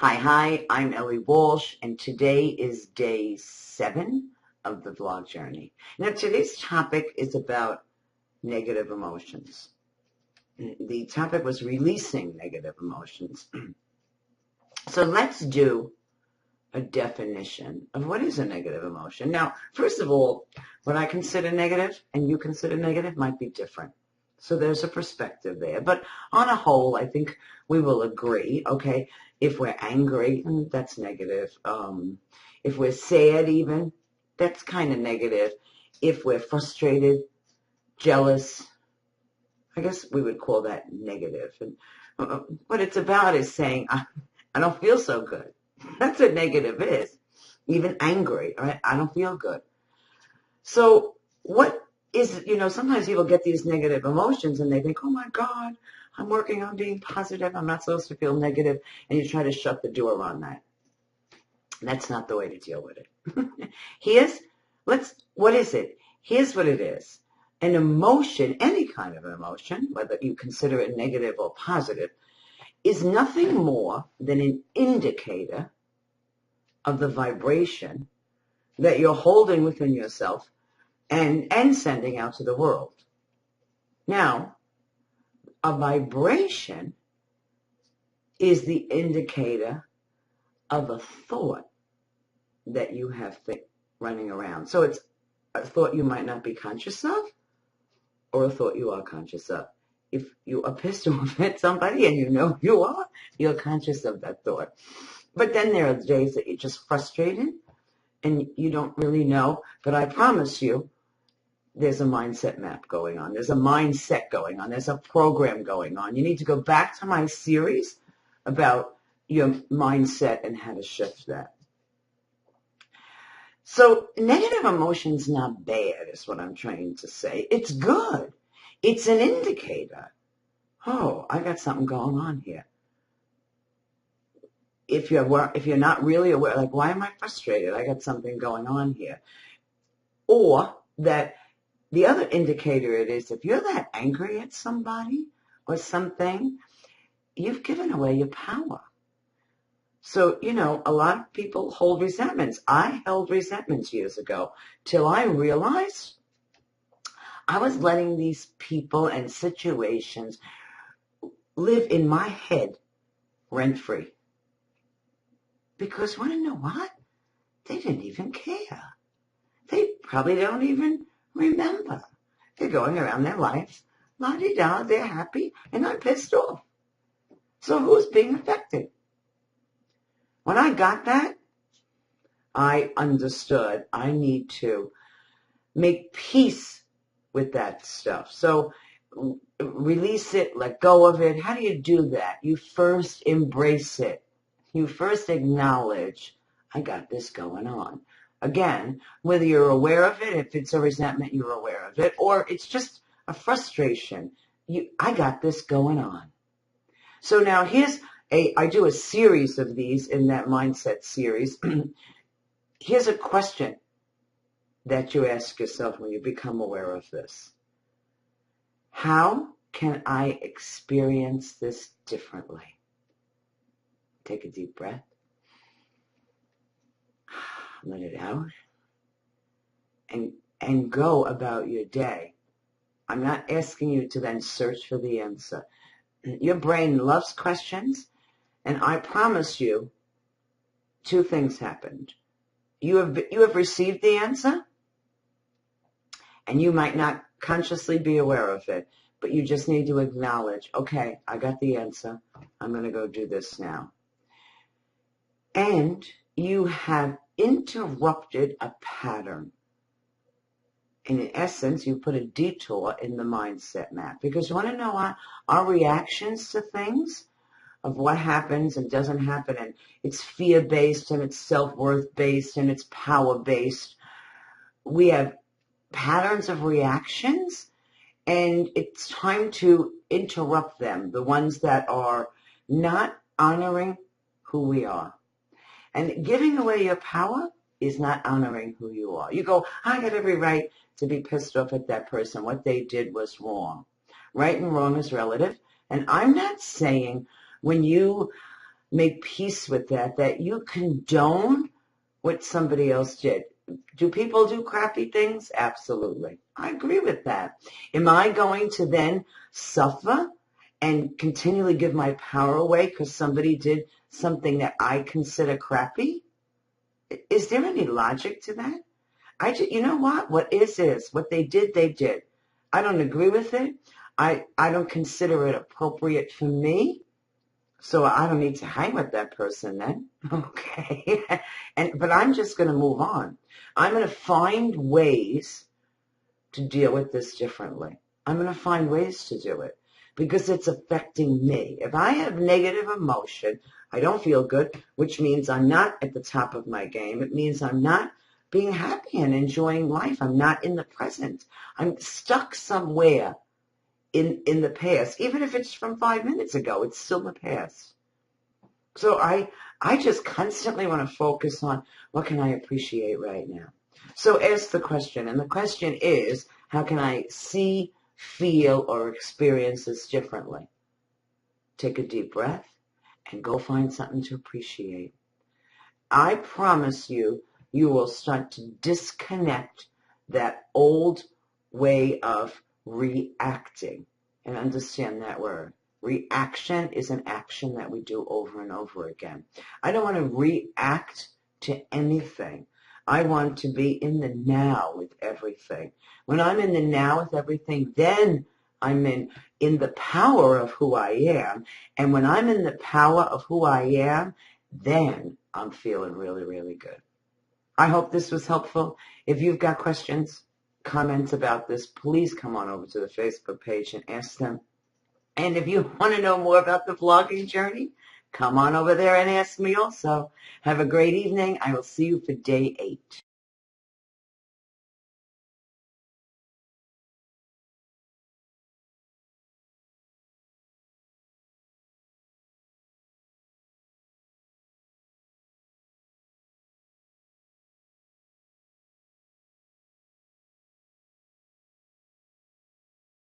Hi, I'm Ellie Walsh, and today is day 7 of the vlog journey. Now, today's topic is about negative emotions. The topic was releasing negative emotions. So let's do a definition of what is a negative emotion. Now, first of all, what I consider negative and you consider negative might be different. So there's a perspective there. But on a whole, I think we will agree, okay, if we're angry, that's negative. If we're sad even, that's kind of negative. If we're frustrated, jealous, I guess we would call that negative. And what it's about is saying, I don't feel so good. That's what negative is. Even angry, right? I don't feel good. So what is, sometimes people get these negative emotions and they think, oh my God, I'm working on being positive. I'm not supposed to feel negative. And you try to shut the door on that. That's not the way to deal with it. What is it? Here's what it is. An emotion, any kind of an emotion, whether you consider it negative or positive, is nothing more than an indicator of the vibration that you're holding within yourself and sending out to the world. Now, a vibration is the indicator of a thought that you have running around. So it's a thought you might not be conscious of or a thought you are conscious of. If you are pissed off at somebody and you know you are, you're conscious of that thought. But then there are days that you're just frustrated and you don't really know. But I promise you, there's a mindset map going on. There's a mindset going on. There's a program going on. You need to go back to my series about your mindset and how to shift that. So negative emotion's not bad, is what I'm trying to say. It's good. It's an indicator. Oh, I got something going on here. If you're not really aware, like, why am I frustrated? I got something going on here. Or that the other indicator it is, if you're that angry at somebody or something, you've given away your power. So, a lot of people hold resentments. I held resentments years ago till I realized I was letting these people and situations live in my head rent-free. Because want to know what? They didn't even care. They probably don't even remember. They're going around their lives, la-di-da, they're happy, and I'm pissed off. So who's being affected? When I got that, I understood I need to make peace with that stuff. So release it, let go of it. How do you do that? You first embrace it. You first acknowledge, I got this going on. Again, whether you're aware of it, if it's a resentment, you're aware of it, or it's just a frustration. I got this going on. So now I do a series of these in that mindset series. Here's a question that you ask yourself when you become aware of this. How can I experience this differently? Take a deep breath. Let it out. And go about your day. I'm not asking you to then search for the answer. Your brain loves questions, and I promise you, 2 things happened. You have received the answer, and you might not consciously be aware of it, but you just need to acknowledge, okay, I got the answer. I'm going to go do this now. And you have interrupted a pattern. And in essence, you put a detour in the mindset map. Because you want to know our reactions to things, of what happens and doesn't happen, and it's fear-based, and it's self-worth-based, and it's power-based. We have patterns of reactions, and it's time to interrupt them, the ones that are not honoring who we are. And giving away your power is not honoring who you are. You go, I got every right to be pissed off at that person. What they did was wrong. Right and wrong is relative. And I'm not saying when you make peace with that you condone what somebody else did. Do people do crappy things? Absolutely. I agree with that. Am I going to then suffer and continually give my power away because somebody did something that I consider crappy? Is there any logic to that? You know what? What is. What they did, they did. I don't agree with it. I don't consider it appropriate for me. So I don't need to hang with that person then. Okay. But I'm just going to move on. I'm going to find ways to deal with this differently. I'm going to find ways to do it because it's affecting me. If I have negative emotion, I don't feel good, which means I'm not at the top of my game. It means I'm not being happy and enjoying life. I'm not in the present. I'm stuck somewhere in the past. Even if it's from 5 minutes ago, it's still the past. So I just constantly want to focus on what can I appreciate right now. So ask the question, and the question is, how can I see, feel, or experience this differently? Take a deep breath and go find something to appreciate. I promise you, you will start to disconnect that old way of reacting. And understand that word. Reaction is an action that we do over and over again. I don't want to react to anything. I want to be in the now with everything. When I'm in the now with everything, then I'm in the power of who I am. And when I'm in the power of who I am, then I'm feeling really, really good. I hope this was helpful. If you've got questions, comments about this, please come on over to the Facebook page and ask them. And if you want to know more about the vlogging journey, come on over there and ask me also. Have a great evening. I will see you for day 8.